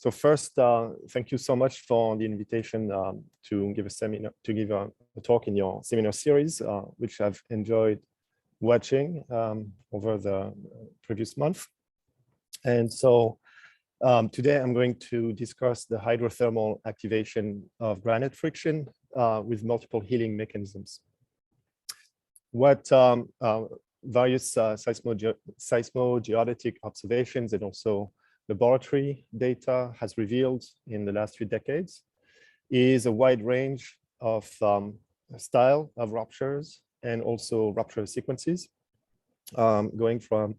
So first, thank you so much for the invitation to give a seminar, to give a talk in your seminar series, which I've enjoyed watching over the previous month. And so today I'm going to discuss the hydrothermal activation of granite friction with multiple healing mechanisms. What various seismogeodetic observations and also laboratory data has revealed in the last few decades is a wide range of style of ruptures and also rupture sequences, going from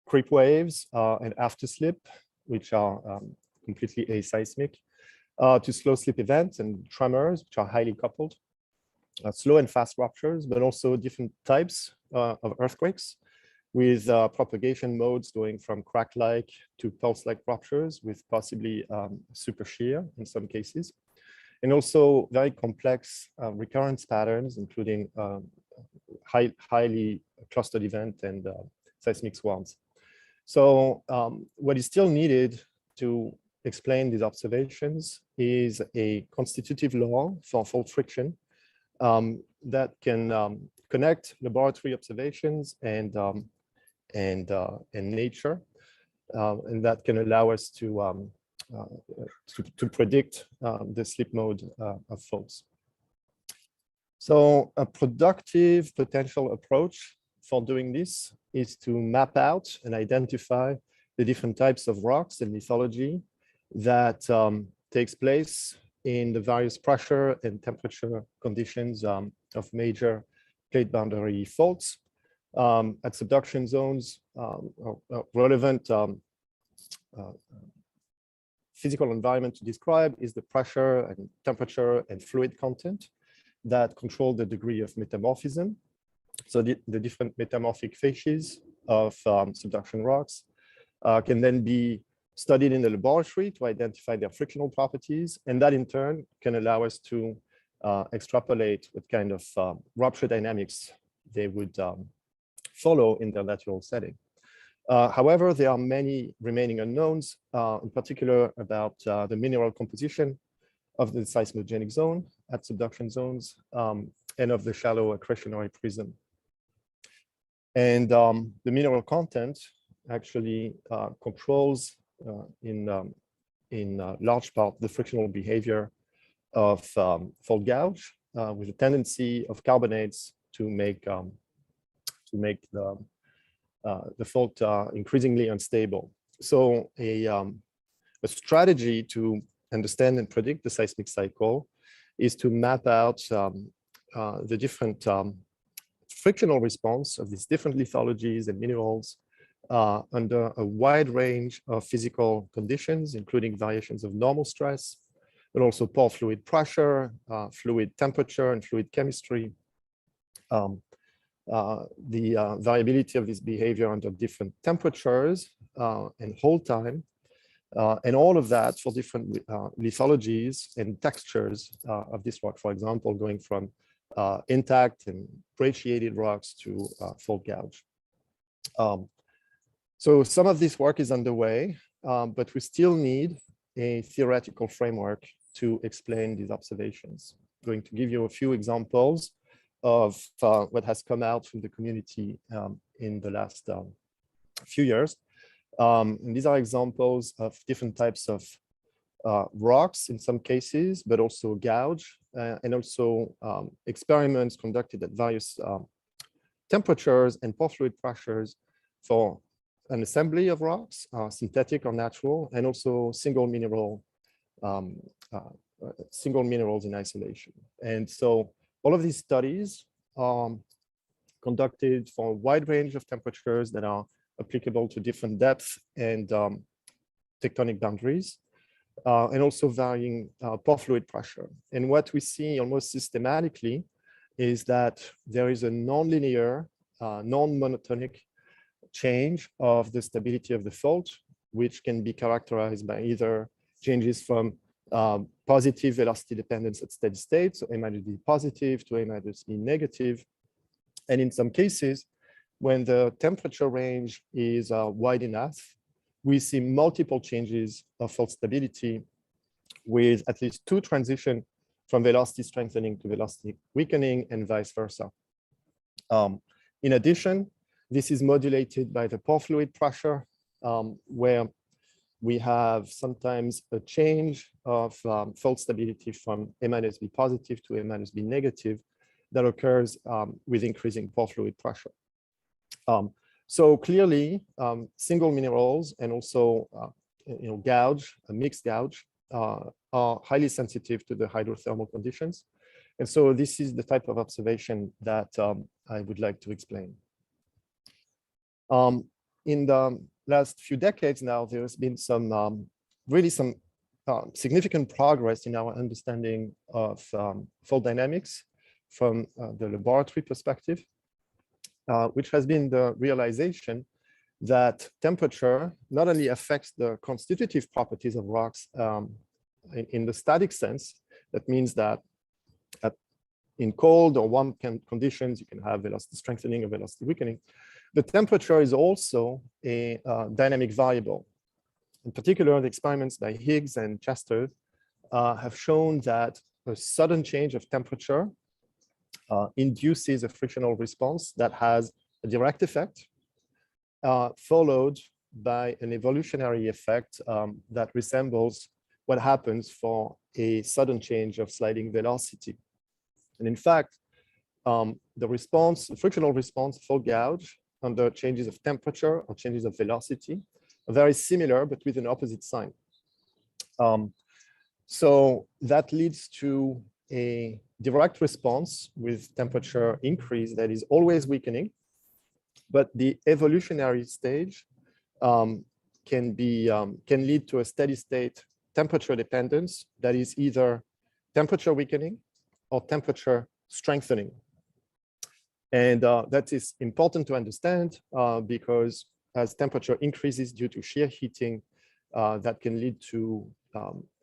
creep waves and afterslip, which are completely aseismic, to slow slip events and tremors, which are highly coupled, slow and fast ruptures, but also different types of earthquakes, with propagation modes going from crack-like to pulse-like ruptures with possibly super shear in some cases, and also very complex recurrence patterns, including highly clustered event and seismic swarms. So what is still needed to explain these observations is a constitutive law for fault friction that can connect laboratory observations and nature, and that can allow us to predict the slip mode of faults. So a productive potential approach for doing this is to map out and identify the different types of rocks and lithology that takes place in the various pressure and temperature conditions of major plate boundary faults. At subduction zones, relevant physical environment to describe is the pressure and temperature and fluid content that control the degree of metamorphism. So the different metamorphic phases of subduction rocks can then be studied in the laboratory to identify their frictional properties, and that in turn can allow us to extrapolate what kind of rupture dynamics they would follow in their natural setting. However, there are many remaining unknowns, in particular about the mineral composition of the seismogenic zone at subduction zones and of the shallow accretionary prism. And the mineral content actually controls in large part the frictional behavior of fault gouge, with a tendency of carbonates to make the fault increasingly unstable. So a strategy to understand and predict the seismic cycle is to map out the different frictional response of these different lithologies and minerals under a wide range of physical conditions, including variations of normal stress, but also pore fluid pressure, fluid temperature, and fluid chemistry. The variability of this behavior under different temperatures and hold time, and all of that for different lithologies and textures of this rock, for example, going from intact and brachiated rocks to fault gouge. So some of this work is underway, but we still need a theoretical framework to explain these observations. I'm going to give you a few examples of what has come out from the community in the last few years. And these are examples of different types of rocks in some cases, but also gouge, and also experiments conducted at various temperatures and pore fluid pressures for an assembly of rocks, synthetic or natural, and also single minerals in isolation. And so all of these studies are conducted for a wide range of temperatures that are applicable to different depths and tectonic boundaries, and also varying pore fluid pressure. And what we see almost systematically is that there is a nonlinear, non-monotonic change of the stability of the fault, which can be characterized by either changes from positive velocity dependence at steady state, so A minus B positive to A minus B negative. And in some cases, when the temperature range is wide enough, we see multiple changes of fault stability with at least 2 transitions from velocity strengthening to velocity weakening and vice versa. In addition, this is modulated by the pore fluid pressure, where we have sometimes a change of fault stability from A-B positive to A-B negative that occurs with increasing pore fluid pressure. So clearly, single minerals and also gouge, a mixed gouge, are highly sensitive to the hydrothermal conditions. And so this is the type of observation that I would like to explain. In the last few decades now, there's been some really some significant progress in our understanding of fault dynamics from the laboratory perspective, which has been the realization that temperature not only affects the constitutive properties of rocks in the static sense. That means that in cold or warm conditions, you can have velocity strengthening or velocity weakening. The temperature is also a dynamic variable. In particular, the experiments by Higgs and Chester have shown that a sudden change of temperature induces a frictional response that has a direct effect, followed by an evolutionary effect that resembles what happens for a sudden change of sliding velocity. And in fact, the frictional response for gouge under changes of temperature or changes of velocity are very similar, but with an opposite sign. So that leads to a direct response with temperature increase that is always weakening, but the evolutionary stage can lead to a steady state temperature dependence that is either temperature weakening or temperature strengthening. And that is important to understand because as temperature increases due to shear heating, that can lead to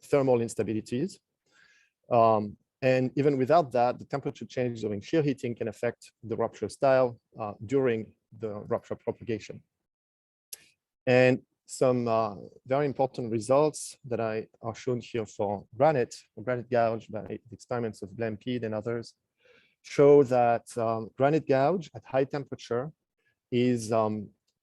thermal instabilities. And even without that, the temperature change during shear heating can affect the rupture style during the rupture propagation. And some very important results that are shown here for granite gouge by the experiments of Blampede and others show that granite gouge at high temperature is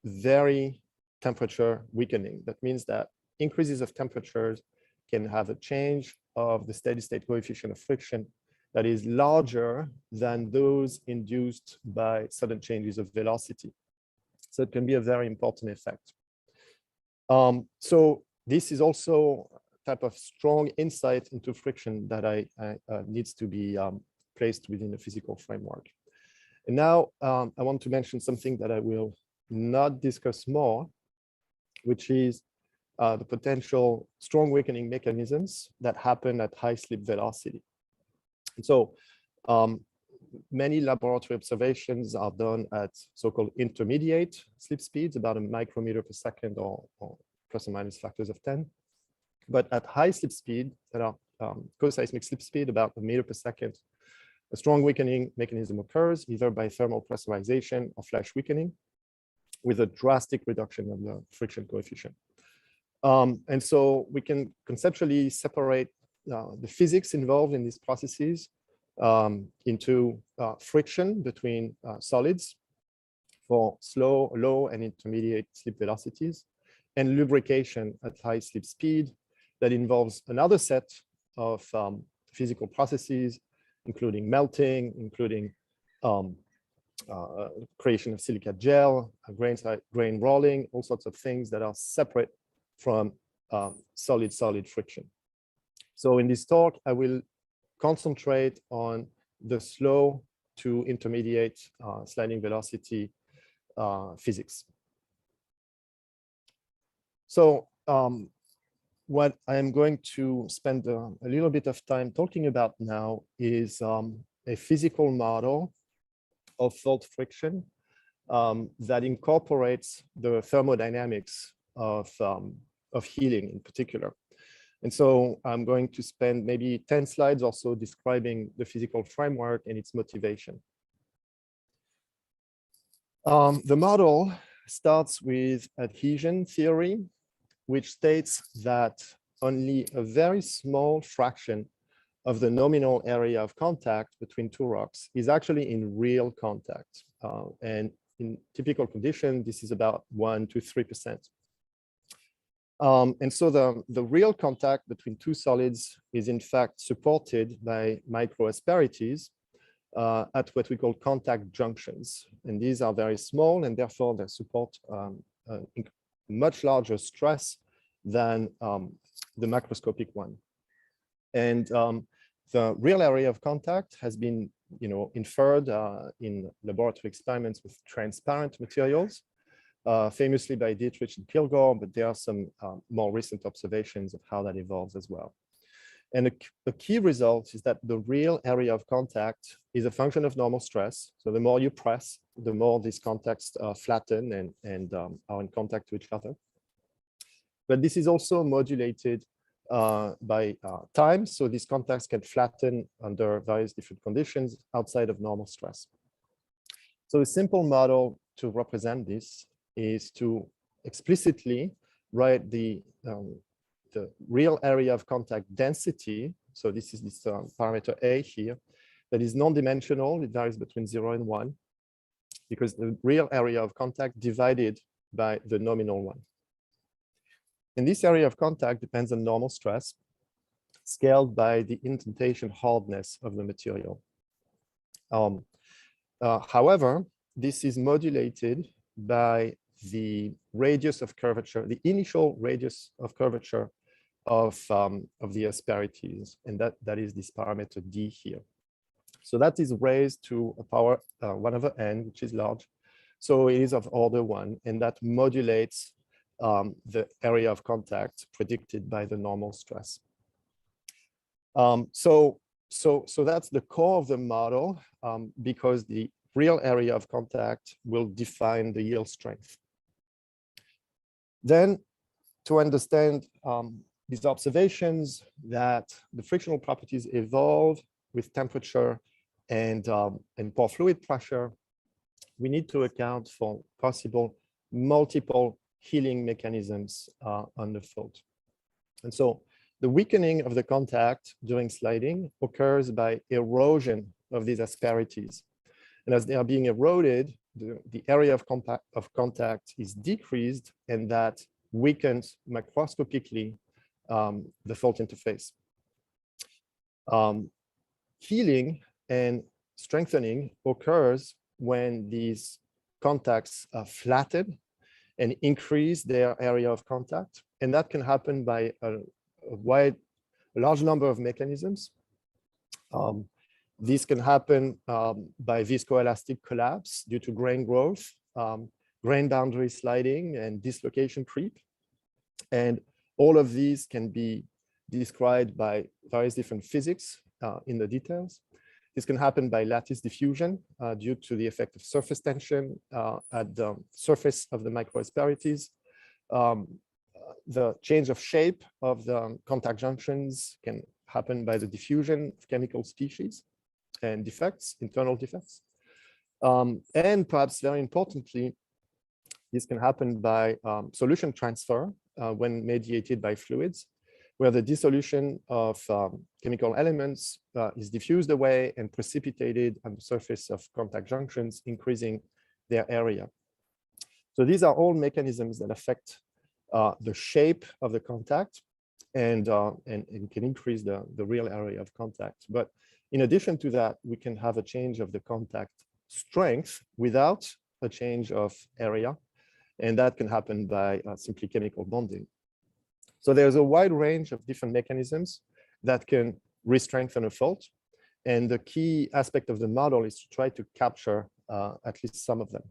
very temperature weakening. That means that increases of temperatures can have a change of the steady state coefficient of friction that is larger than those induced by sudden changes of velocity. So it can be a very important effect. So this is also a type of strong insight into friction that needs to be placed within a physical framework. And now I want to mention something that I will not discuss more, which is the potential strong weakening mechanisms that happen at high slip velocity. And so many laboratory observations are done at so-called intermediate slip speeds, about a micrometer per second or plus or minus factors of 10. But at high slip speed, that are co-seismic slip speed, about a meter per second, a strong weakening mechanism occurs either by thermal pressurization or flash weakening with a drastic reduction of the friction coefficient. And so we can conceptually separate the physics involved in these processes into friction between solids for slow, low, and intermediate slip velocities, and lubrication at high slip speed that involves another set of physical processes, including melting, including creation of silicate gel, grain rolling, all sorts of things that are separate from solid-solid friction. So in this talk, I will concentrate on the slow to intermediate sliding velocity physics. So what I'm going to spend a little bit of time talking about now is a physical model of fault friction that incorporates the thermodynamics of healing in particular. And so I'm going to spend maybe 10 slides or so describing the physical framework and its motivation. The model starts with adhesion theory, which states that only a very small fraction of the nominal area of contact between two rocks is actually in real contact. And in typical conditions, this is about 1 to 3%. And so the real contact between two solids is in fact supported by microasperities at what we call contact junctions. And these are very small, and therefore they support a much larger stress than the macroscopic one. And the real area of contact has been inferred in laboratory experiments with transparent materials, famously by Dietrich and Kilgore, but there are some more recent observations of how that evolves as well. And the key result is that the real area of contact is a function of normal stress. So the more you press, the more these contacts flatten and are in contact with each other. But this is also modulated by time. So these contacts can flatten under various different conditions outside of normal stress. So a simple model to represent this is to explicitly write the real area of contact density. So this is this parameter A here that is non-dimensional. It varies between 0 and 1 because the real area of contact divided by the nominal one. And this area of contact depends on normal stress scaled by the indentation hardness of the material. However, this is modulated by the radius of curvature, the initial radius of curvature of the asperities, and that is this parameter D here. So that is raised to a power 1 over n, which is large. So it is of order 1, and that modulates the area of contact predicted by the normal stress. So that's the core of the model, because the real area of contact will define the yield strength. Then, to understand these observations that the frictional properties evolve with temperature and pore fluid pressure, we need to account for possible multiple healing mechanisms on the fault. And so the weakening of the contact during sliding occurs by erosion of these asperities. And as they are being eroded, the area of contact is decreased, and that weakens macroscopically the fault interface. Healing and strengthening occurs when these contacts are flattened and increase their area of contact. And that can happen by a large number of mechanisms. This can happen by viscoelastic collapse due to grain growth, grain boundary sliding, and dislocation creep. And all of these can be described by various different physics in the details. This can happen by lattice diffusion due to the effect of surface tension at the surface of the microasperities. The change of shape of the contact junctions can happen by the diffusion of chemical species and defects, internal defects. And perhaps very importantly, this can happen by solution transfer when mediated by fluids, where the dissolution of chemical elements is diffused away and precipitated on the surface of contact junctions, increasing their area. So these are all mechanisms that affect the shape of the contact and can increase the real area of contact. But in addition to that, we can have a change of the contact strength without a change of area. And that can happen by simply chemical bonding. So there's a wide range of different mechanisms that can re-strengthen a fault. And the key aspect of the model is to try to capture at least some of them.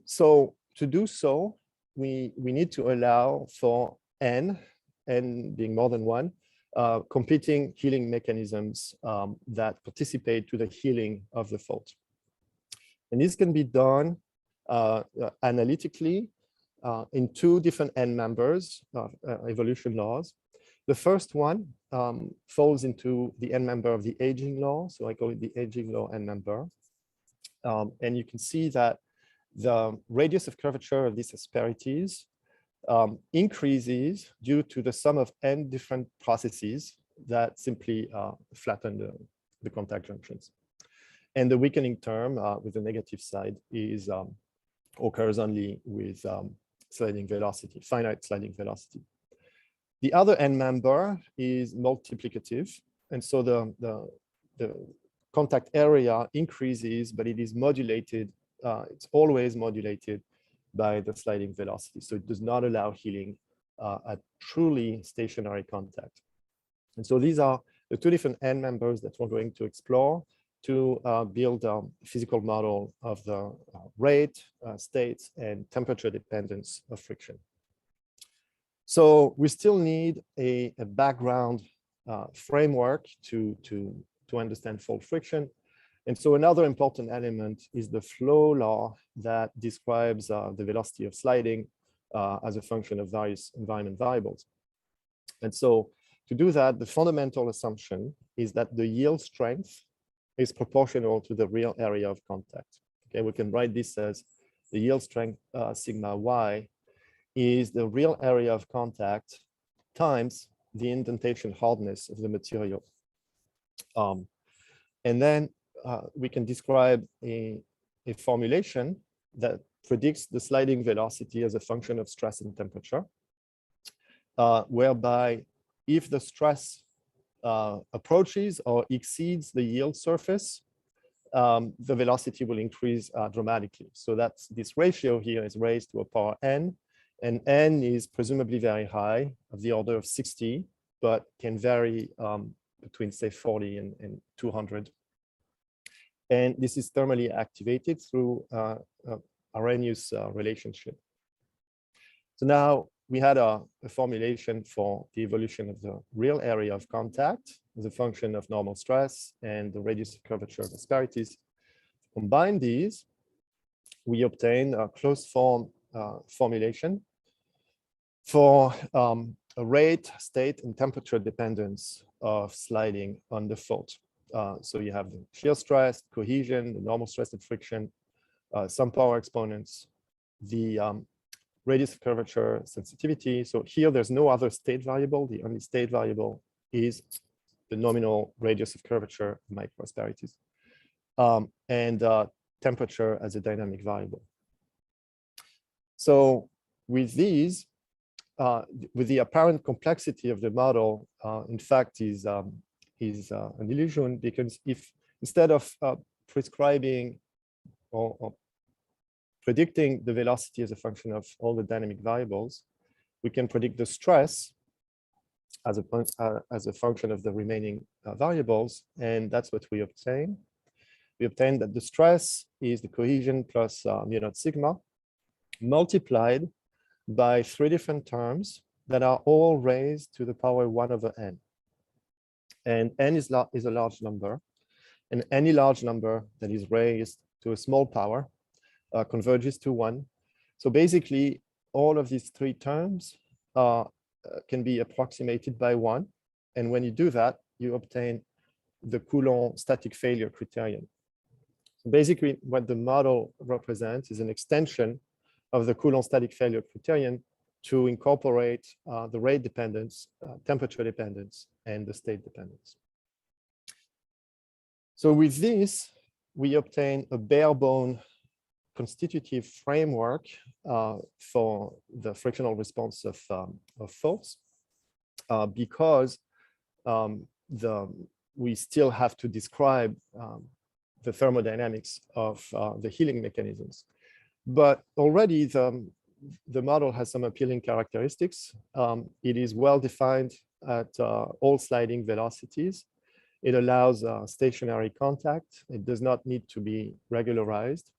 So to do so, we need to allow for n being more than 1, competing healing mechanisms that participate to the healing of the fault. And this can be done analytically in 2 different n members of evolution laws. The first one falls into the n member of the aging law. So I call it the aging law n member. And you can see that the radius of curvature of these asperities increases due to the sum of n different processes that simply flatten the contact junctions. And the weakening term with the negative side is occurs only with sliding velocity, finite sliding velocity. The other n member is multiplicative. And so the contact area increases, but it is modulated. It's always modulated by the sliding velocity. So it does not allow healing at truly stationary contact. And so these are the two different n members that we're going to explore to build a physical model of the rate, state, and temperature dependence of friction. So we still need a background framework to understand fault friction. And so another important element is the flow law that describes the velocity of sliding as a function of various environment variables. And so to do that, the fundamental assumption is that the yield strength is proportional to the real area of contact. Okay, we can write this as the yield strength sigma y is the real area of contact times the indentation hardness of the material. And then we can describe a formulation that predicts the sliding velocity as a function of stress and temperature, whereby if the stress approaches or exceeds the yield surface, the velocity will increase dramatically. So that's this ratio here is raised to a power n, and n is presumably very high, of the order of 60, but can vary between, say, 40 and 200. And this is thermally activated through Arrhenius relationship. So now we had a formulation for the evolution of the real area of contact as a function of normal stress and the radius of curvature of asperities. Combine these, we obtain a closed form formulation for a rate, state, and temperature dependence of sliding on the fault. So you have the shear stress, cohesion, the normal stress and friction, some power exponents, the radius of curvature, sensitivity. So here there's no other state variable. The only state variable is the nominal radius of curvature, microasperities, and temperature as a dynamic variable. So with these, with the apparent complexity of the model, in fact, is an illusion, because if instead of prescribing or predicting the velocity as a function of all the dynamic variables, we can predict the stress as a function of the remaining variables, and that's what we obtain. We obtain that the stress is the cohesion plus mu naught sigma multiplied by three different terms that are all raised to the power 1 over n. And n is a large number, and any large number that is raised to a small power converges to 1. So basically, all of these three terms can be approximated by 1. And when you do that, you obtain the Coulomb static failure criterion. So basically, what the model represents is an extension of the Coulomb static failure criterion to incorporate the rate dependence, temperature dependence, and the state dependence. So with this, we obtain a bare bone constitutive framework for the frictional response of faults, because we still have to describe the thermodynamics of the healing mechanisms. But already the model has some appealing characteristics. It is well defined at all sliding velocities. It allows stationary contact. It does not need to be regularized.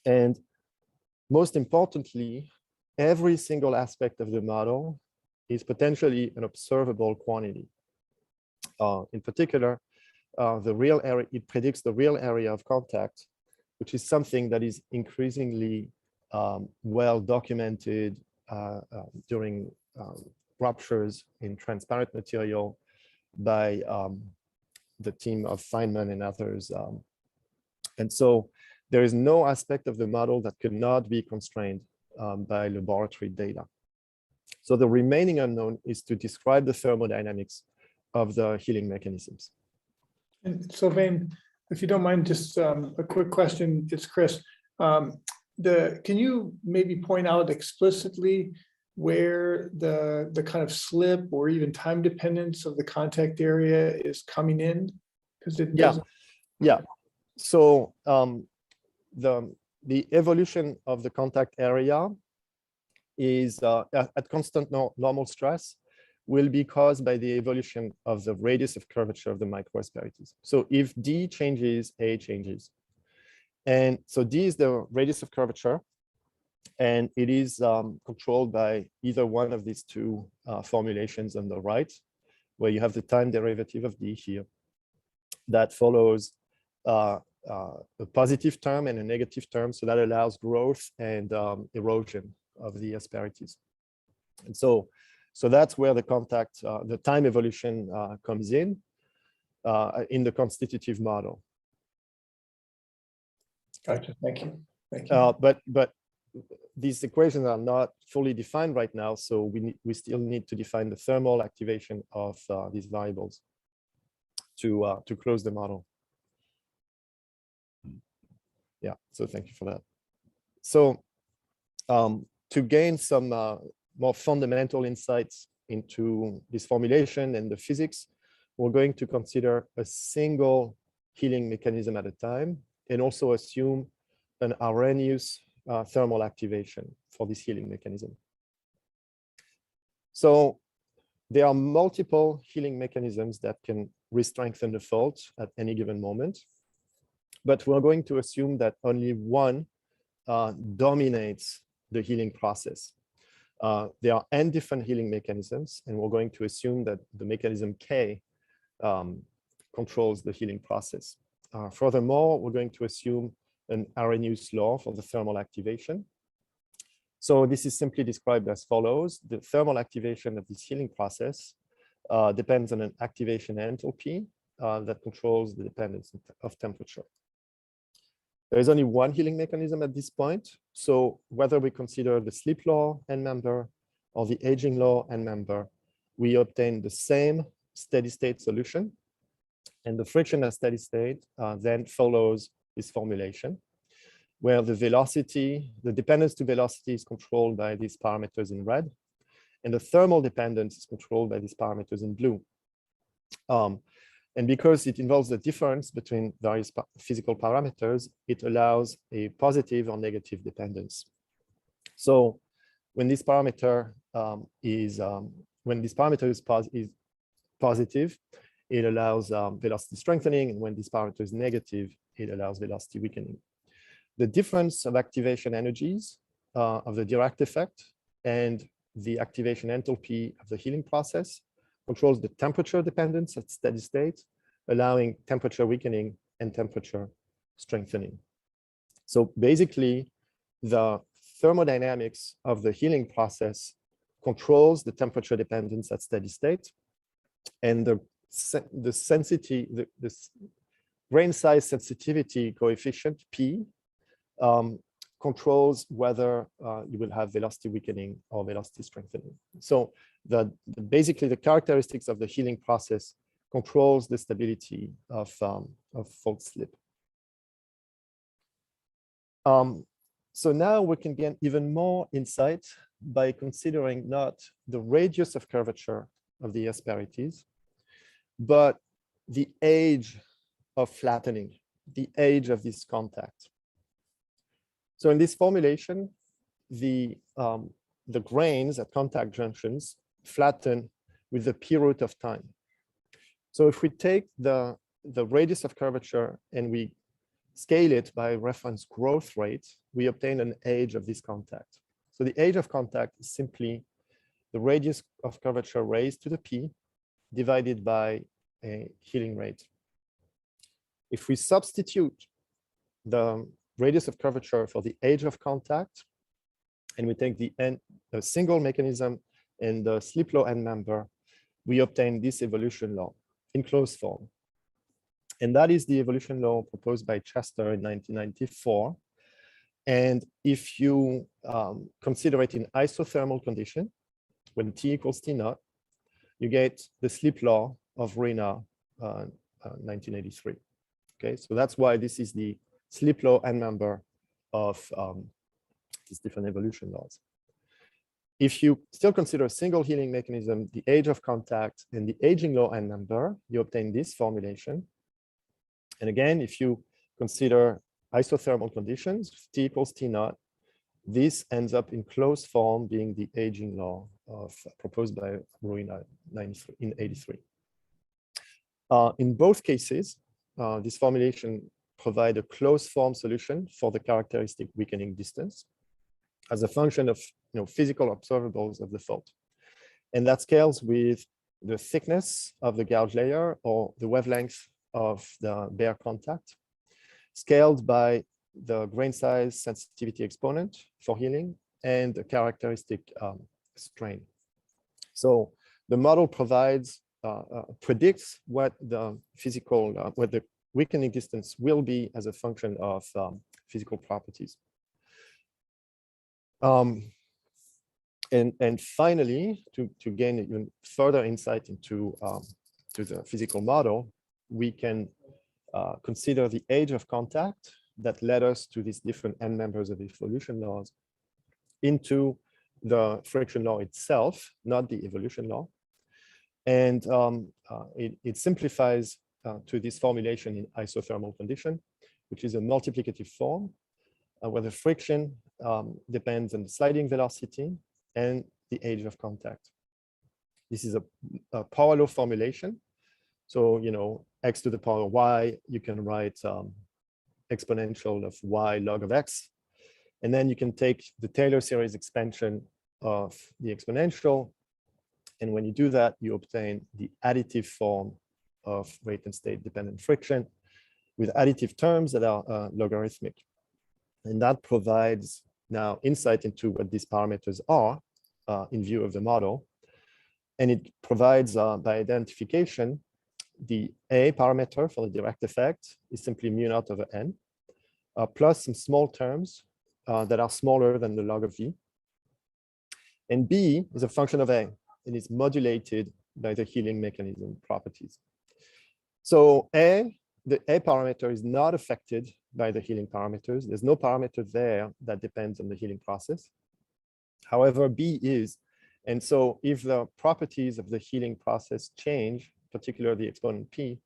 And most importantly, every single aspect of the model is potentially an observable quantity. In particular, the real area, it predicts the real area of contact, which is something that is increasingly well documented during ruptures in transparent material by the team of Feynman and others. And so there is no aspect of the model that could not be constrained by laboratory data. So the remaining unknown is to describe the thermodynamics of the healing mechanisms. And Sylvain, if you don't mind, just a quick question. It's Chris. Can you maybe point out explicitly where the kind of slip or even time dependence of the contact area is coming in? Because it doesn't. Yeah. So the evolution of the contact area is at constant normal stress will be caused by the evolution of the radius of curvature of the microasperities. So if D changes, A changes. And so D is the radius of curvature, and it is controlled by either one of these two formulations on the right, where you have the time derivative of D here. That follows a positive term and a negative term, so that allows growth and erosion of the asperities. And so that's where the contact, the time evolution comes in the constitutive model. Gotcha. Thank you. Thank you. But these equations are not fully defined right now, so we still need to define the thermal activation of these variables to close the model. Yeah. So thank you for that. So to gain some more fundamental insights into this formulation and the physics, we're going to consider a single healing mechanism at a time, and also assume an Arrhenius thermal activation for this healing mechanism. So there are multiple healing mechanisms that can re-strengthen the fault at any given moment, but we're going to assume that only one dominates the healing process. There are n different healing mechanisms, and we're going to assume that the mechanism K controls the healing process. Furthermore, we're going to assume an Arrhenius law for the thermal activation. So this is simply described as follows. The thermal activation of this healing process depends on an activation enthalpy that controls the dependence of temperature. There is only one healing mechanism at this point. So whether we consider the slip law n member or the aging law n member, we obtain the same steady state solution. And the friction at steady state then follows this formulation, where the velocity, the dependence to velocity is controlled by these parameters in red, and the thermal dependence is controlled by these parameters in blue. And because it involves the difference between various physical parameters, it allows a positive or negative dependence. So when this parameter is positive, it allows velocity strengthening, and when this parameter is negative, it allows velocity weakening. The difference of activation energies of the Dirac effect and the activation enthalpy of the healing process controls the temperature dependence at steady state, allowing temperature weakening and temperature strengthening. So basically, the thermodynamics of the healing process controls the temperature dependence at steady state, and the grain size sensitivity coefficient P controls whether you will have velocity weakening or velocity strengthening. So basically the characteristics of the healing process controls the stability of fault slip. So now we can get even more insight by considering not the radius of curvature of the asperities, but the age of flattening, the age of this contact. So in this formulation, the grains at contact junctions flatten with the p root of time. So if we take the radius of curvature and we scale it by reference growth rate, we obtain an age of this contact. So the age of contact is simply the radius of curvature raised to the p divided by a healing rate. If we substitute the radius of curvature for the age of contact, and we take the single mechanism and the slip law n member, we obtain this evolution law in closed form. And that is the evolution law proposed by Chester in 1994. And if you consider it in isothermal condition, when T equals T naught, you get the slip law of Raynaud, 1983. Okay, so that's why this is the slip law n member of these different evolution laws. If you still consider a single healing mechanism, the age of contact and the aging law n member, you obtain this formulation. And again, if you consider isothermal conditions, T equals T naught, this ends up in closed form being the aging law proposed by Raynaud in 83. In both cases, this formulation provides a closed form solution for the characteristic weakening distance as a function of physical observables of the fault. And that scales with the thickness of the gouge layer or the wavelength of the bare contact, scaled by the grain size sensitivity exponent for healing and the characteristic strain. So the model provides, predicts what the physical, what the weakening distance will be as a function of physical properties. And finally, to gain even further insight into to the physical model, we can consider the age of contact that led us to these different n members of evolution laws into the friction law itself, not the evolution law. And it simplifies to this formulation in isothermal condition, which is a multiplicative form where the friction depends on the sliding velocity and the age of contact. This is a power law formulation. So, x to the power y, you can write exponential of y log of x. And then you can take the Taylor series expansion of the exponential. And when you do that, you obtain the additive form of rate and state dependent friction with additive terms that are logarithmic. And that provides now insight into what these parameters are in view of the model. And it provides by identification, the A parameter for the direct effect is simply mu naught over n, plus some small terms that are smaller than the log of V. And B is a function of A and is modulated by the healing mechanism properties. So the A parameter is not affected by the healing parameters. There's no parameter there that depends on the healing process. However, B is. And so if the properties of the healing process change, particularly the exponent P,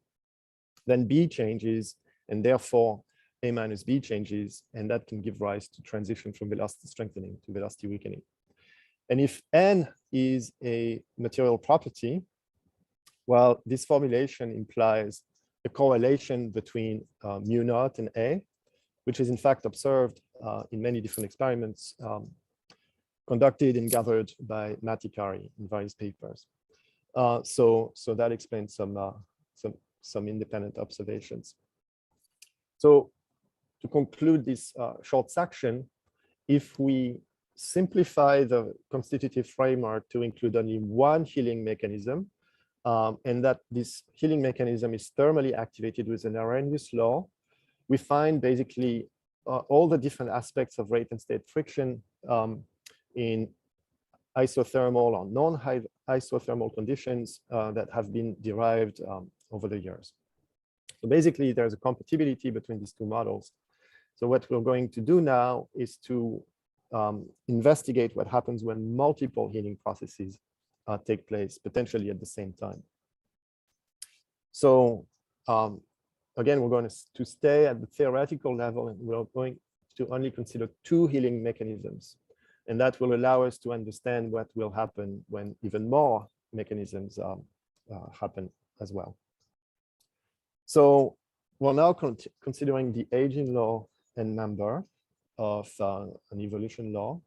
then B changes, and therefore A minus B changes, and that can give rise to transition from velocity strengthening to velocity weakening. And if N is a material property, well, this formulation implies a correlation between mu naught and A, which is in fact observed in many different experiments conducted and gathered by Matikari in various papers. So that explains some independent observations. So to conclude this short section, if we simplify the constitutive framework to include only one healing mechanism, and that this healing mechanism is thermally activated with an Arrhenius law, we find basically all the different aspects of rate and state friction in isothermal or non-isothermal conditions that have been derived over the years. So basically, there's a compatibility between these two models. So what we're going to do now is to investigate what happens when multiple healing processes take place, potentially at the same time. So again, we're going to stay at the theoretical level, and we're going to only consider two healing mechanisms. And that will allow us to understand what will happen when even more mechanisms happen as well. So we're now considering the aging law and member of an evolution law.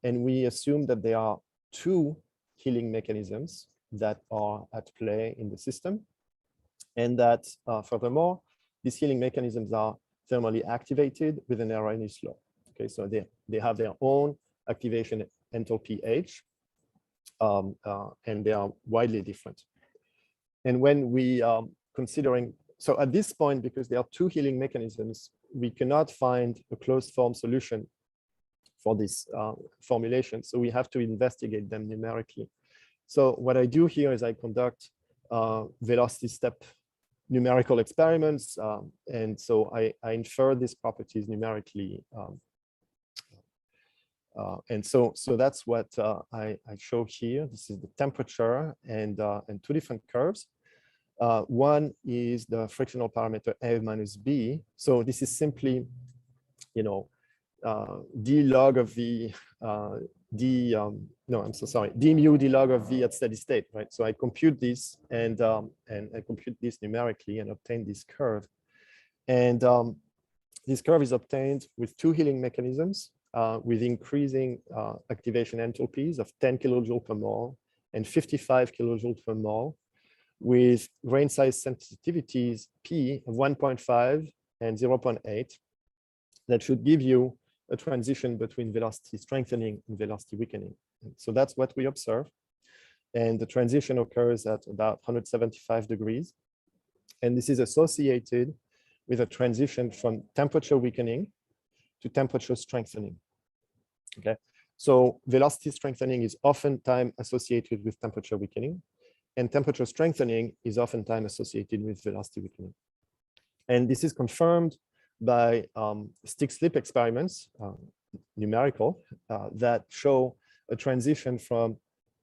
And we assume that there are two healing mechanisms that are at play in the system. And that furthermore, these healing mechanisms are thermally activated with an Arrhenius law. Okay, so they have their own activation enthalpy H, and they are widely different. And when we are considering, so at this point, because there are two healing mechanisms, we cannot find a closed form solution for this formulation. So we have to investigate them numerically. So what I do here is I conduct velocity step numerical experiments. And so I infer these properties numerically. And so that's what I show here. This is the temperature and two different curves. One is the frictional parameter A minus B. So this is simply, you know, d log of V, d mu d log of V at steady state, right? So I compute this and I compute this numerically and obtain this curve. And this curve is obtained with two healing mechanisms with increasing activation enthalpies of 10 kilojoule per mole and 55 kilojoule per mole, with grain size sensitivities P of 1.5 and 0.8 that should give you a transition between velocity strengthening and velocity weakening. So that's what we observe. And the transition occurs at about 175 degrees. And this is associated with a transition from temperature weakening to temperature strengthening. Okay, so velocity strengthening is oftentimes associated with temperature weakening, and temperature strengthening is oftentimes associated with velocity weakening. And this is confirmed by stick slip experiments, numerical, that show a transition from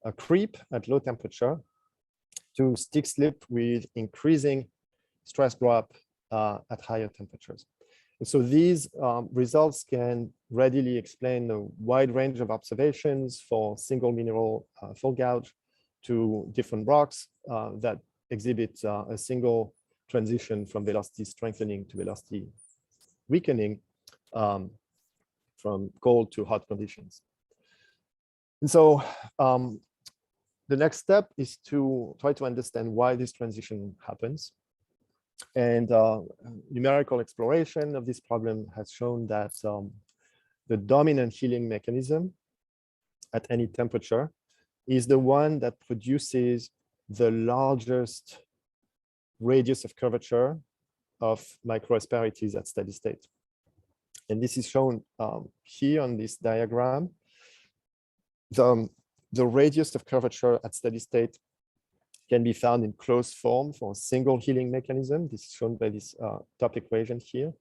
a creep at low temperature to stick slip with increasing stress drop at higher temperatures. And so these results can readily explain a wide range of observations for single mineral fault gouge to different rocks that exhibit a single transition from velocity strengthening to velocity weakening from cold to hot conditions. And so the next step is to try to understand why this transition happens. And numerical exploration of this problem has shown that the dominant healing mechanism at any temperature is the one that produces the largest radius of curvature of microasperities at steady state. And this is shown here on this diagram. The radius of curvature at steady state can be found in closed form for a single healing mechanism. This is shown by this top equation here.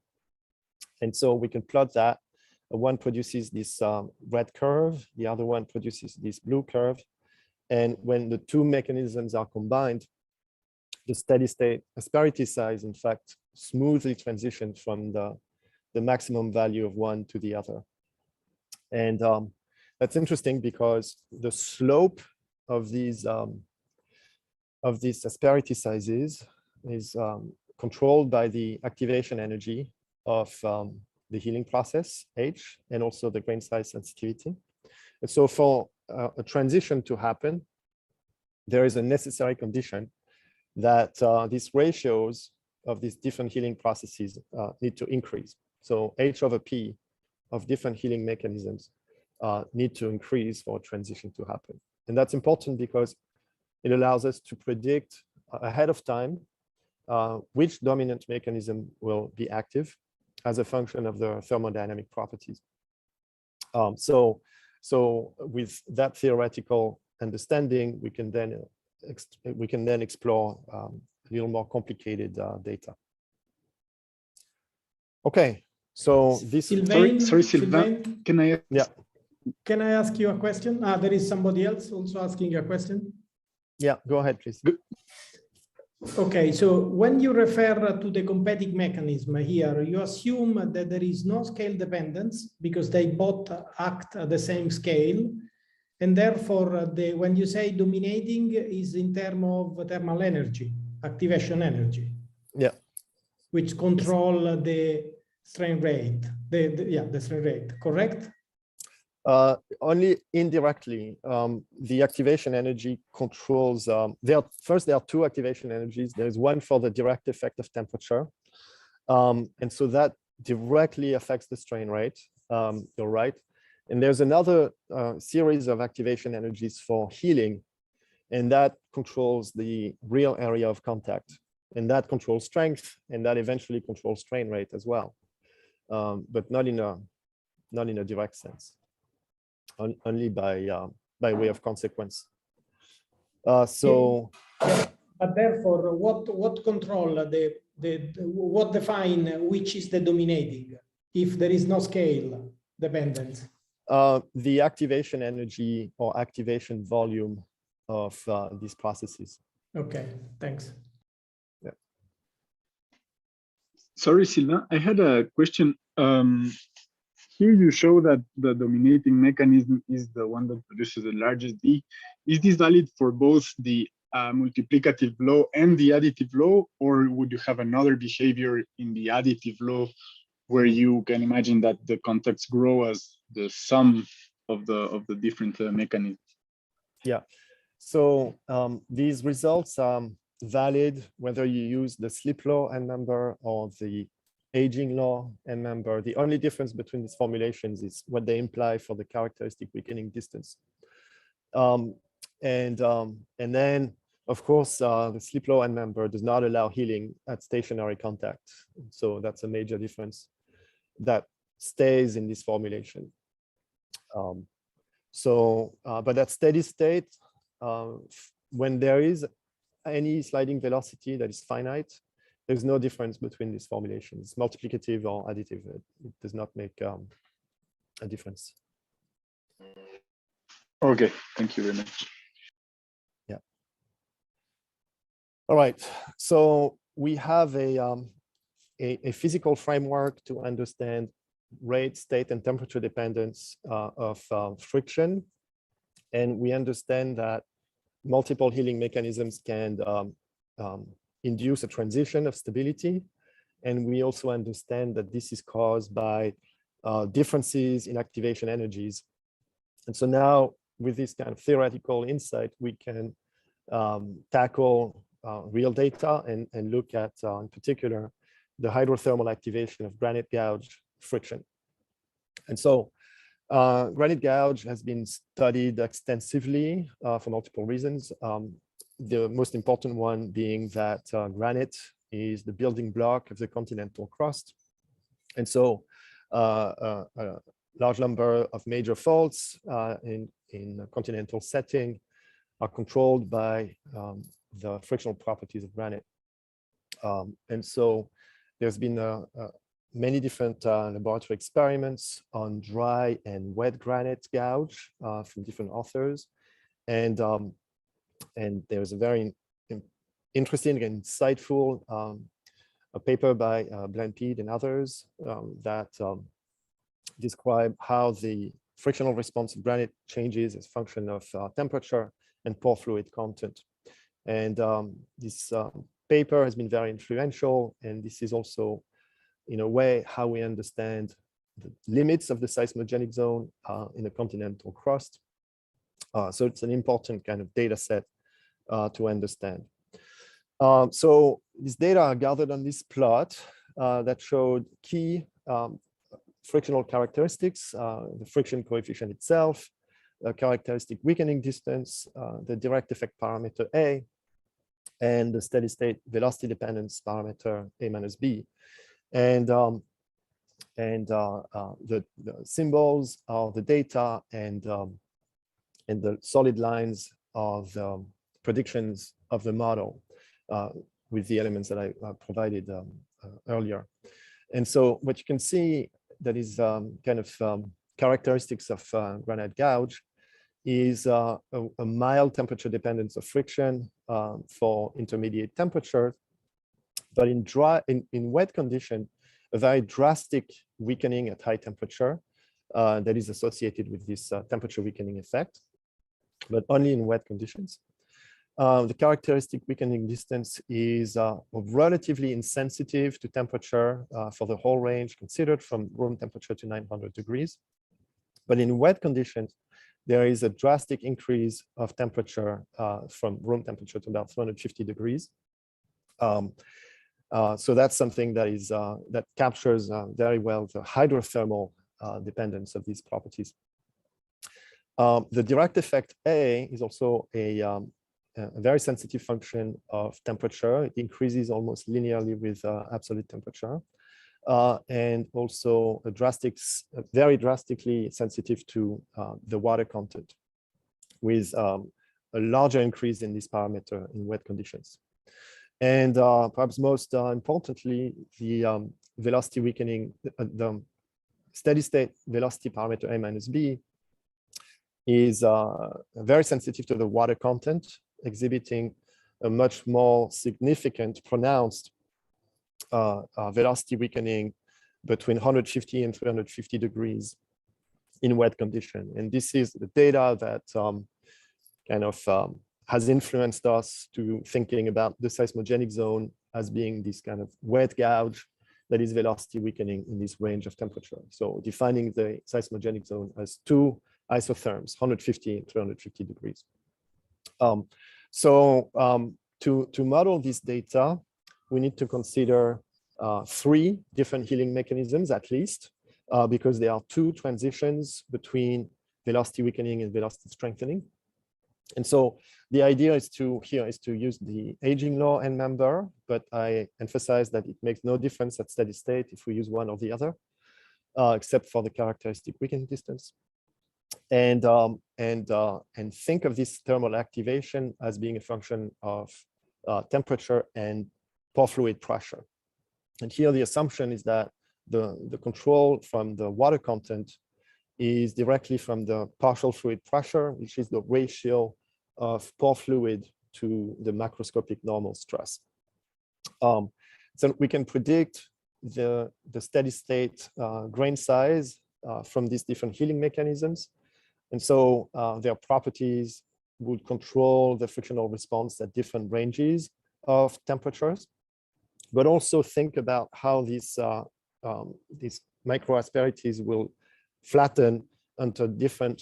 And so we can plot that. One produces this red curve, the other one produces this blue curve. And when the two mechanisms are combined, the steady state asperity size, in fact, smoothly transitions from the maximum value of one to the other. And that's interesting because the slope of these asperity sizes is controlled by the activation energy of the healing process, H, and also the grain size sensitivity. And so for a transition to happen, there is a necessary condition that these ratios of these different healing processes need to increase. So H over P of different healing mechanisms need to increase for a transition to happen. And that's important because it allows us to predict ahead of time which dominant mechanism will be active as a function of the thermodynamic properties. So with that theoretical understanding, we can then explore a little more complicated data. Okay, so this. Sylvain, sorry, Sylvain, can I? Yeah. Can I ask you a question? There is somebody else also asking a question. Yeah, go ahead, please. Okay, so when you refer to the competing mechanism here, you assume that there is no scale dependence because they both act at the same scale. And therefore, when you say dominating is in terms of thermal energy, activation energy. Yeah. Which control the strain rate, the strain rate, correct? Only indirectly. The activation energy controls, there are two activation energies. There's one for the direct effect of temperature. And so that directly affects the strain rate, you're right. And there's another series of activation energies for healing, and that controls the real area of contact. And that controls strength, and that eventually controls strain rate as well, but not in a direct sense. Only by way of consequence. So, but therefore, what control what define which is the dominating if there is no scale dependence? The activation energy or activation volume of these processes. Okay, thanks. Yeah. Sorry, Sylvain, I had a question. Here you show that the dominating mechanism is the one that produces the largest D. Is this valid for both the multiplicative law and the additive law, or would you have another behavior in the additive law where you can imagine that the contacts grow as the sum of the different mechanisms? Yeah, so these results are valid whether you use the slip law n number or the aging law n number. The only difference between these formulations is what they imply for the characteristic weakening distance. And then, of course, the slip law n number does not allow healing at stationary contact. So that's a major difference that stays in this formulation. But at steady state, when there is any sliding velocity that is finite, there's no difference between these formulations, multiplicative or additive. It does not make a difference. Okay, thank you very much. Yeah. All right, so we have a physical framework to understand rate, state, and temperature dependence of friction. And we understand that multiple healing mechanisms can induce a transition of stability. And we also understand that this is caused by differences in activation energies. And so now with this kind of theoretical insight, we can tackle real data and look at, in particular, the hydrothermal activation of granite gouge friction. And so granite gouge has been studied extensively for multiple reasons. The most important one being that granite is the building block of the continental crust. And so a large number of major faults in a continental setting are controlled by the frictional properties of granite. And so there's been many different laboratory experiments on dry and wet granite gouge from different authors. And there's a very interesting and insightful a paper by Blancpain and others that describe how the frictional response of granite changes as a function of temperature and pore fluid content. And this paper has been very influential, and this is also, in a way, how we understand the limits of the seismogenic zone in the continental crust. So it's an important kind of data set to understand. So these data are gathered on this plot that showed key frictional characteristics, the friction coefficient itself, characteristic weakening distance, the direct effect parameter A, and the steady state velocity dependence parameter A minus B. And the symbols are the data, and the solid lines are the predictions of the model with the elements that I provided earlier. And so what you can see that is kind of characteristics of granite gouge is a mild temperature dependence of friction for intermediate temperature, but in wet condition, a very drastic weakening at high temperature that is associated with this temperature weakening effect, but only in wet conditions. The characteristic weakening distance is relatively insensitive to temperature for the whole range considered from room temperature to 900 degrees. But in wet conditions, there is a drastic increase of temperature from room temperature to about 250 degrees. So that's something that is that captures very well the hydrothermal dependence of these properties. The direct effect A is also a very sensitive function of temperature. It increases almost linearly with absolute temperature, and also very drastically sensitive to the water content, with a larger increase in this parameter in wet conditions. And perhaps most importantly, the velocity weakening, the steady state velocity parameter A minus B is very sensitive to the water content, exhibiting a much more significant, pronounced velocity weakening between 150 and 350 degrees in wet condition. And this is the data that has influenced us to thinking about the seismogenic zone as being this kind of wet gouge that is velocity weakening in this range of temperature. So defining the seismogenic zone as two isotherms, 150 and 350 degrees. To model this data, we need to consider three different healing mechanisms at least, because there are two transitions between velocity weakening and velocity strengthening. And so the idea is to use the aging law end member, but I emphasize that it makes no difference at steady state if we use one or the other, except for the characteristic weakening distance. And think of this thermal activation as being a function of temperature and pore fluid pressure. And here the assumption is that the control from the water content is directly from the partial fluid pressure, which is the ratio of pore fluid to the macroscopic normal stress. So we can predict the steady state grain size from these different healing mechanisms. And so their properties would control the frictional response at different ranges of temperatures, but also think about how these microasperities will flatten under different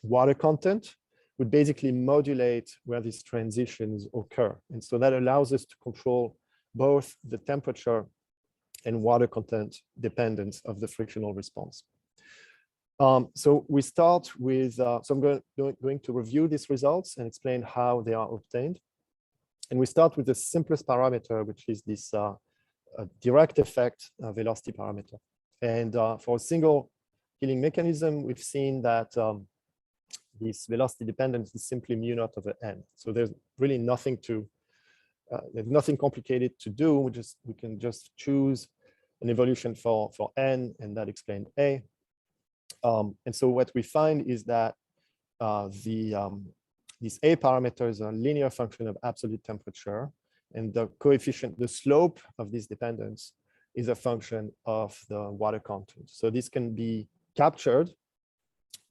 water content, would basically modulate where these transitions occur. And so that allows us to control both the temperature and water content dependence of the frictional response. So we start with, so I'm going to review these results and explain how they are obtained. And we start with the simplest parameter, which is this direct effect velocity parameter. And for a single healing mechanism, we've seen that this velocity dependence is simply mu naught over n. So there's really nothing there's nothing complicated to do. We can just choose an evolution for n, and that explains A. And so what we find is that these A parameters are a linear function of absolute temperature, and the coefficient, the slope of this dependence is a function of the water content. So this can be captured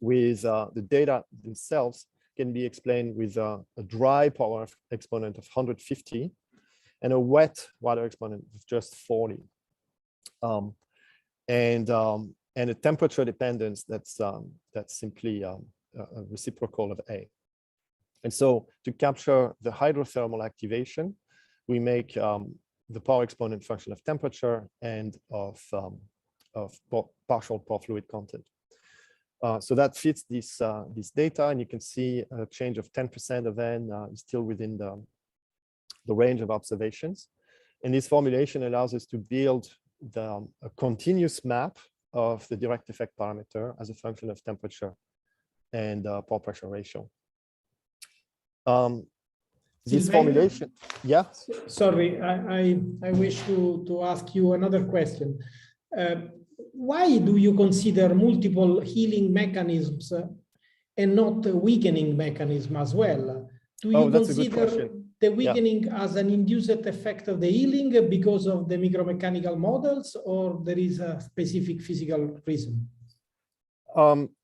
with the data themselves can be explained with a dry power exponent of 150 and a wet water exponent of just 40. And a temperature dependence that's simply a reciprocal of A. And so to capture the hydrothermal activation, we make the power exponent function of temperature and of partial pore fluid content. So that fits this data, and you can see a change of 10% of n is still within the range of observations. And this formulation allows us to build a continuous map of the direct effect parameter as a function of temperature and pore pressure ratio. This Sylvain? formulation, yeah. Sorry, I wish to ask you another question. Why do you consider multiple healing mechanisms and not a weakening mechanism as well? Do you consider the weakening as an induced effect of the healing because of the micromechanical models, or there is a specific physical reason?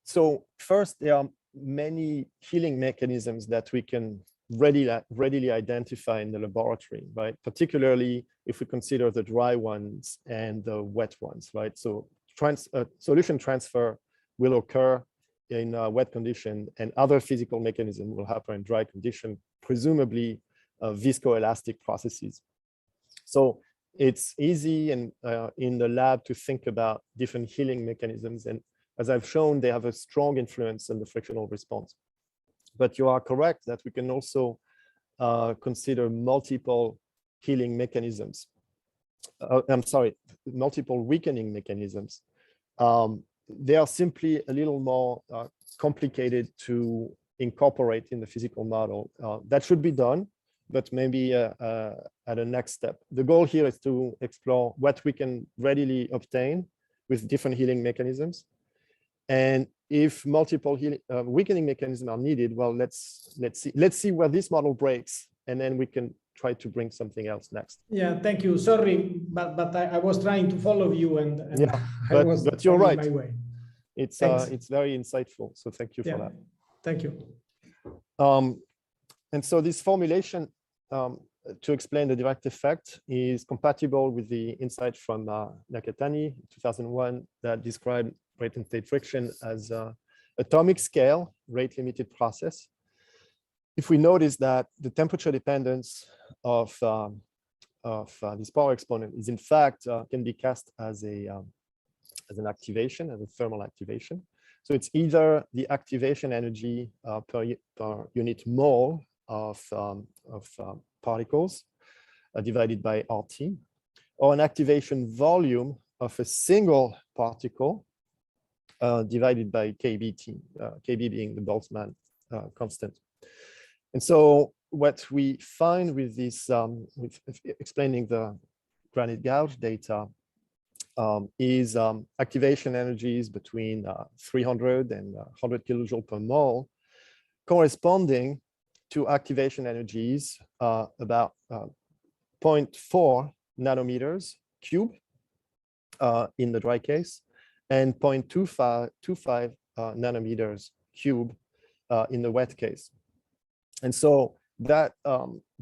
So first, there are many healing mechanisms that we can readily identify in the laboratory, right? Particularly if we consider the dry ones and the wet ones, right? So solution transfer will occur in a wet condition, and other physical mechanism will happen in dry condition, presumably viscoelastic processes. So it's easy and in the lab to think about different healing mechanisms, and as I've shown, they have a strong influence on the frictional response. But you are correct that we can also consider multiple healing mechanisms. Multiple weakening mechanisms. They are simply a little more complicated to incorporate in the physical model. That should be done, but maybe at a next step. The goal here is to explore what we can readily obtain with different healing mechanisms. And if multiple weakening mechanisms are needed, well, let's see where this model breaks, and then we can try to bring something else next. Yeah, thank you. Sorry, but I was trying to follow you, and yeah, but you're right. My way. It's very insightful. So thank you for that. Thank you. And so this formulation to explain the direct effect is compatible with the insight from Nakatani 2001 that described rate and state friction as atomic scale rate limited process. If we notice that the temperature dependence of this power exponent is in fact can be cast as an activation, as a thermal activation. So it's either the activation energy per unit mole of particles divided by RT, or an activation volume of a single particle divided by KBT, KB being the Boltzmann constant. And so what we find with this, with explaining the granite gouge data, is activation energies between 300 and 100 kilojoule per mole, corresponding to activation energies about 0.4 nanometers cube in the dry case, and 0.25 nanometers cube in the wet case. And so that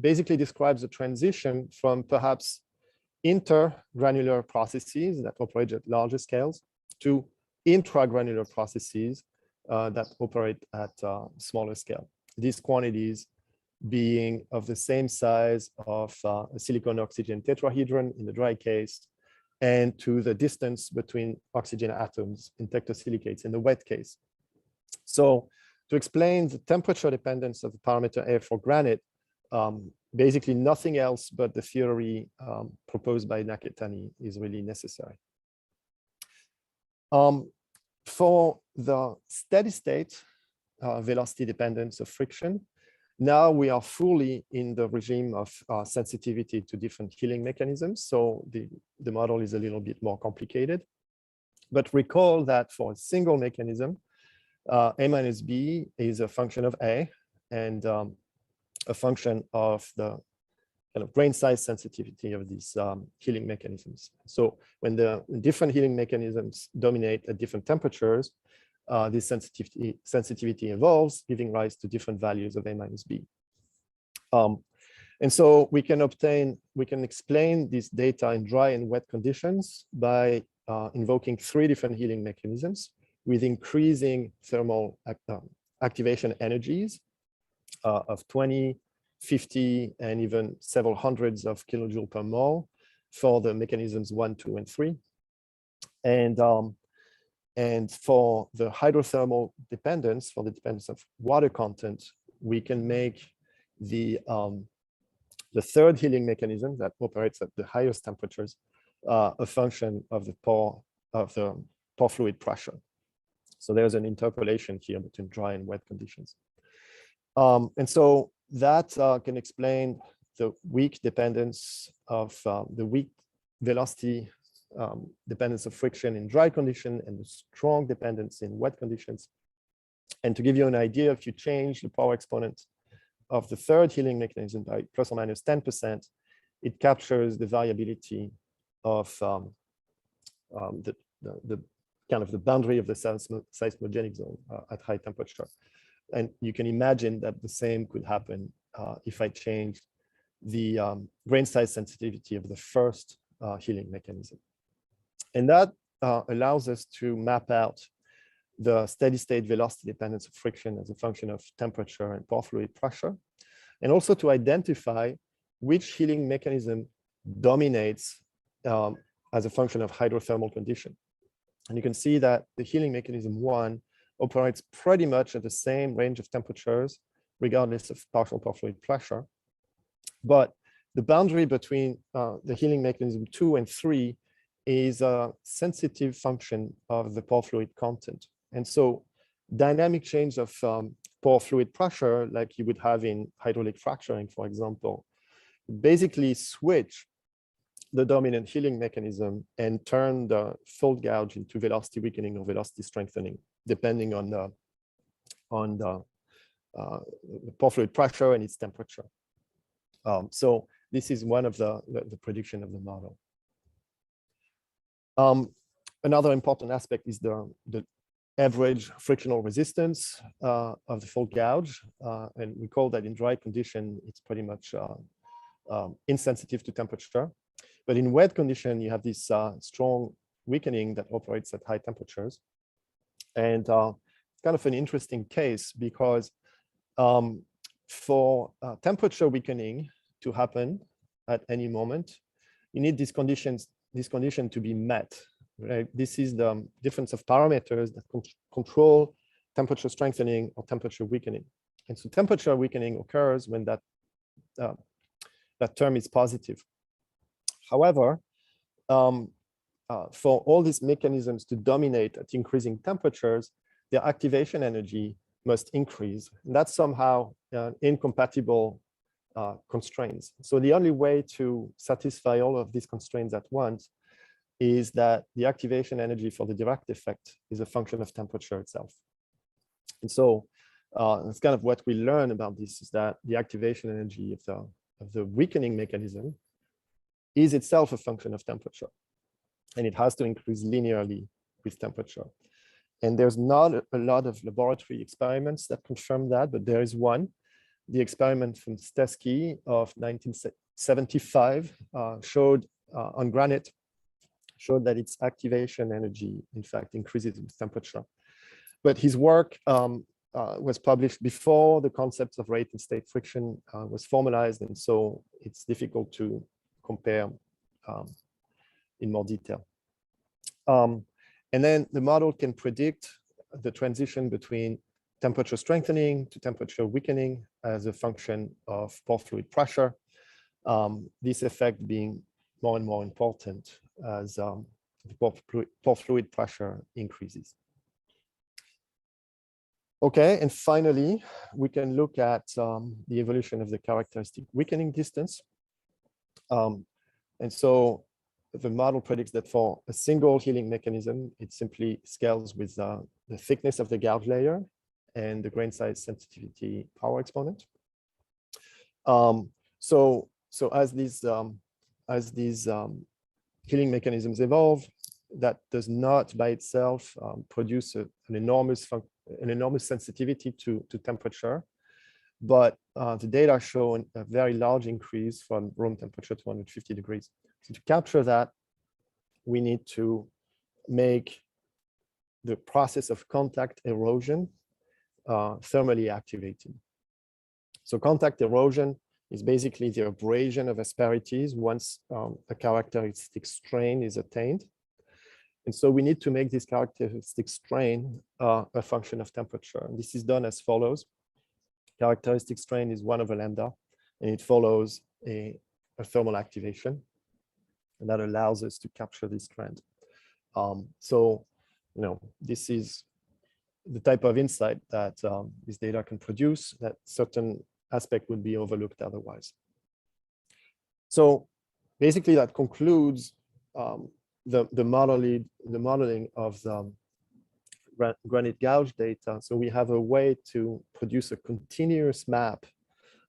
basically describes the transition from perhaps intergranular processes that operate at larger scales to intragranular processes that operate at smaller scale. These quantities being of the same size of a silicon oxygen tetrahedron in the dry case, and to the distance between oxygen atoms in tectosilicates in the wet case. So to explain the temperature dependence of the parameter A for granite, basically nothing else but the theory proposed by Nakatani is really necessary. For the steady state velocity dependence of friction, now we are fully in the regime of sensitivity to different healing mechanisms. So the model is a little bit more complicated. But recall that for a single mechanism, A minus B is a function of A, and a function of the kind of grain size sensitivity of these healing mechanisms. So when the different healing mechanisms dominate at different temperatures, this sensitivity evolves, giving rise to different values of A minus B. And so we can explain this data in dry and wet conditions by invoking three different healing mechanisms with increasing thermal activation energies of 20, 50, and even several hundreds of kilojoule per mole for the mechanisms 1, 2, and 3. And for the hydrothermal dependence, for the dependence of water content, we can make the third healing mechanism that operates at the highest temperatures a function of the pore fluid pressure. So there's an interpolation here between dry and wet conditions. And so that can explain the weak dependence of the weak velocity dependence of friction in dry condition and the strong dependence in wet conditions. And to give you an idea, if you change the power exponent of the third healing mechanism by plus or minus 10%, it captures the variability of the kind of the boundary of the seismogenic zone at high temperature. And you can imagine that the same could happen if I change the grain size sensitivity of the first healing mechanism. And that allows us to map out the steady state velocity dependence of friction as a function of temperature and pore fluid pressure, and also to identify which healing mechanism dominates as a function of hydrothermal condition. And you can see that the healing mechanism 1 operates pretty much at the same range of temperatures, regardless of partial pore fluid pressure. But the boundary between the healing mechanism 2 and 3 is a sensitive function of the pore fluid content. And so dynamic change of pore fluid pressure, like you would have in hydraulic fracturing, for example, basically switch the dominant healing mechanism and turn the fault gouge into velocity weakening or velocity strengthening, depending on the pore fluid pressure and its temperature. So this is one of the prediction of the model. Another important aspect is the average frictional resistance of the fault gouge. And we call that in dry condition, it's pretty much insensitive to temperature. But in wet condition, you have this strong weakening that operates at high temperatures. And it's kind of an interesting case because for temperature weakening to happen at any moment, you need this condition to be met. Right? This is the difference of parameters that control temperature strengthening or temperature weakening. And so temperature weakening occurs when that term is positive. However, for all these mechanisms to dominate at increasing temperatures, their activation energy must increase. And that's somehow incompatible constraints. So the only way to satisfy all of these constraints at once is that the activation energy for the direct effect is a function of temperature itself. And so that's kind of what we learn about this, is that the activation energy of the weakening mechanism is itself a function of temperature. And it has to increase linearly with temperature. And there's not a lot of laboratory experiments that confirm that, but there is one. The experiment from Stesky of 1975 showed on granite, showed that its activation energy, in fact, increases with temperature. But his work was published before the concepts of rate and state friction was formalized, and so it's difficult to compare in more detail. And then the model can predict the transition between temperature strengthening to temperature weakening as a function of pore fluid pressure, this effect being more and more important as the pore fluid pressure increases. Okay, and finally, we can look at the evolution of the characteristic weakening distance. And so the model predicts that for a single healing mechanism, it simply scales with the thickness of the gouge layer and the grain size sensitivity power exponent. So as these healing mechanisms evolve, that does not by itself produce an enormous sensitivity to temperature, but the data show a very large increase from room temperature to 150 degrees. So to capture that, we need to make the process of contact erosion thermally activated. So contact erosion is basically the abrasion of asperities once a characteristic strain is attained. And so we need to make this characteristic strain a function of temperature. And this is done as follows. Characteristic strain is 1 over lambda, and it follows a thermal activation. And that allows us to capture this trend. So, this is the type of insight that this data can produce, that certain aspect would be overlooked otherwise. So basically that concludes the modeling of the granite gouge data. So we have a way to produce a continuous map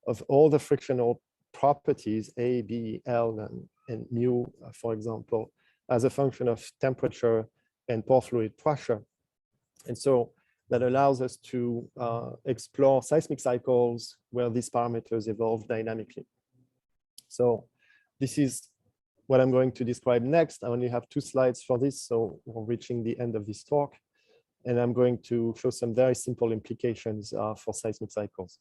of all the frictional properties, A, B, L, and mu, for example, as a function of temperature and pore fluid pressure. And so that allows us to explore seismic cycles where these parameters evolve dynamically. So this is what I'm going to describe next. I only have 2 slides for this, so we're reaching the end of this talk. And I'm going to show some very simple implications for seismic cycles.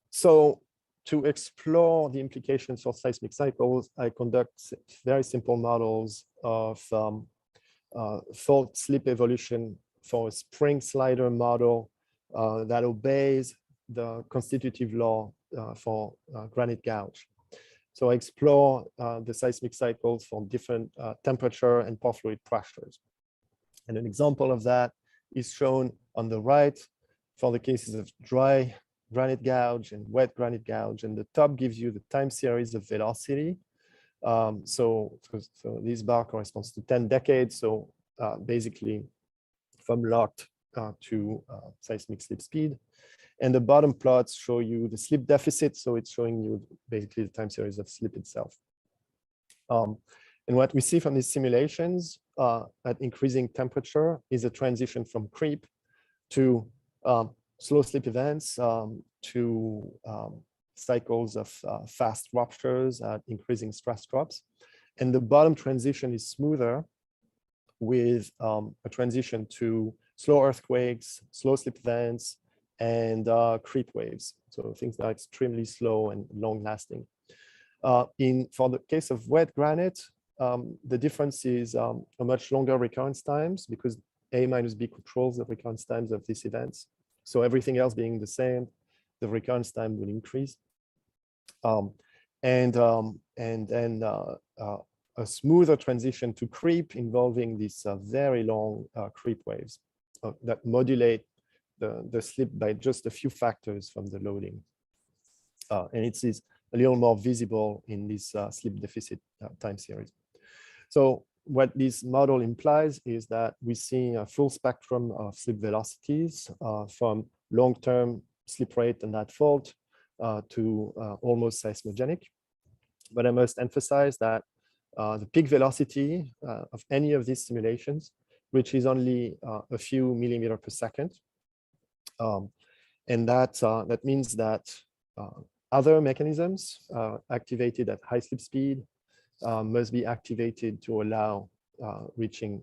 So to explore the implications for seismic cycles, I conduct very simple models of fault slip evolution for a spring slider model that obeys the constitutive law for granite gouge. So I explore the seismic cycles for different temperature and pore fluid pressures. And an example of that is shown on the right for the cases of dry granite gouge and wet granite gouge, and the top gives you the time series of velocity. So this bar corresponds to 10 decades. So basically from locked to seismic slip speed. And the bottom plots show you the slip deficit. So it's showing you basically the time series of slip itself. And what we see from these simulations at increasing temperature is a transition from creep to slow slip events to cycles of fast ruptures at increasing stress drops. And the bottom transition is smoother with a transition to slow earthquakes, slow slip events, and creep waves. So things that are extremely slow and long lasting. For the case of wet granite, the difference is a much longer recurrence times because A minus B controls the recurrence times of these events. So everything else being the same, the recurrence time will increase. And then a smoother transition to creep involving these very long creep waves that modulate the slip by just a few factors from the loading. And it is a little more visible in this slip deficit time series. So what this model implies is that we see a full spectrum of slip velocities from long-term slip rate and that fault to almost seismogenic. But I must emphasize that the peak velocity of any of these simulations, which is only a few millimeters per second. And that means that other mechanisms activated at high slip speed must be activated to allow reaching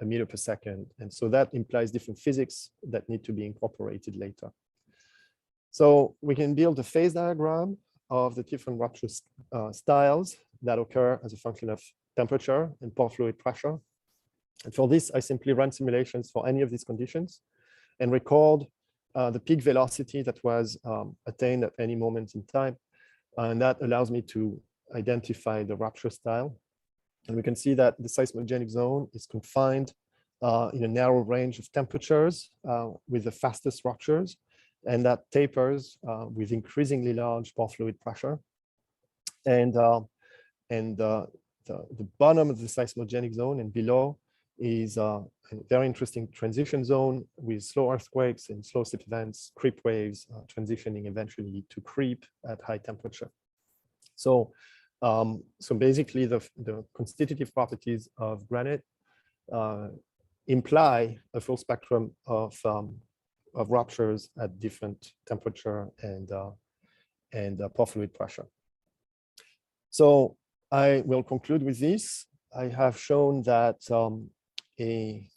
a meter per second. And so that implies different physics that need to be incorporated later. So we can build a phase diagram of the different rupture styles that occur as a function of temperature and pore fluid pressure. And for this, I simply run simulations for any of these conditions and record the peak velocity that was attained at any moment in time. And that allows me to identify the rupture style. And we can see that the seismogenic zone is confined in a narrow range of temperatures with the fastest ruptures, and that tapers with increasingly large pore fluid pressure. And the bottom of the seismogenic zone and below is a very interesting transition zone with slow earthquakes and slow slip events, creep waves, transitioning eventually to creep at high temperature. So, so basically the constitutive properties of granite imply a full spectrum of ruptures at different temperature and pore fluid pressure. So I will conclude with this. I have shown that a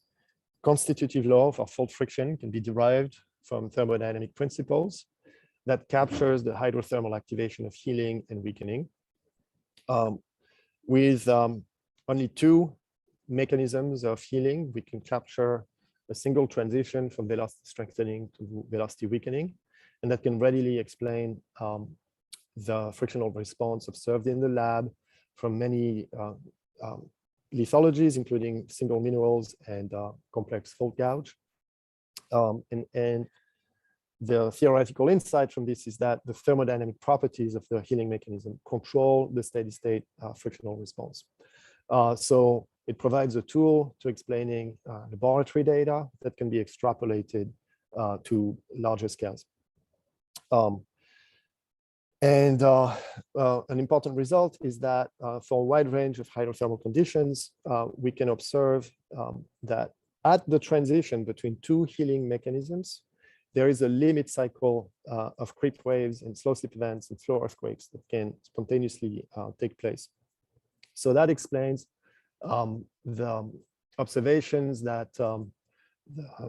constitutive law for fault friction can be derived from thermodynamic principles that captures the hydrothermal activation of healing and weakening. With only two mechanisms of healing, we can capture a single transition from velocity strengthening to velocity weakening, and that can readily explain the frictional response observed in the lab from many lithologies, including single minerals and complex fault gouge. And the theoretical insight from this is that the thermodynamic properties of the healing mechanism control the steady state frictional response. So it provides a tool to explaining laboratory data that can be extrapolated to larger scales. And an important result is that for a wide range of hydrothermal conditions, we can observe that at the transition between two healing mechanisms, there is a limit cycle of creep waves and slow slip events and slow earthquakes that can spontaneously take place. So that explains the observations that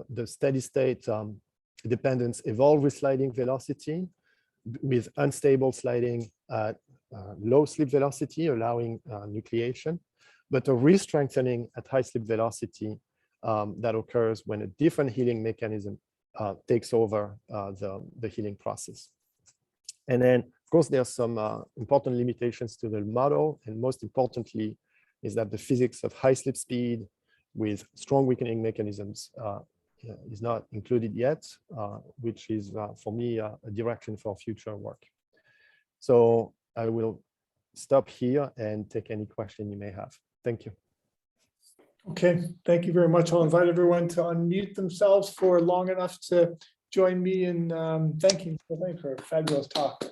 the steady state dependence evolve with sliding velocity, with unstable sliding at low slip velocity, allowing nucleation, but a re-strengthening at high slip velocity that occurs when a different healing mechanism takes over the healing process. And then, of course, there are some important limitations to the model, and most importantly is that the physics of high slip speed with strong weakening mechanisms is not included yet, which is for me a direction for future work. So I will stop here and take any question you may have. Thank you. Okay, thank you very much. I'll invite everyone to unmute themselves for long enough to join me in thanking Sylvain for a fabulous talk.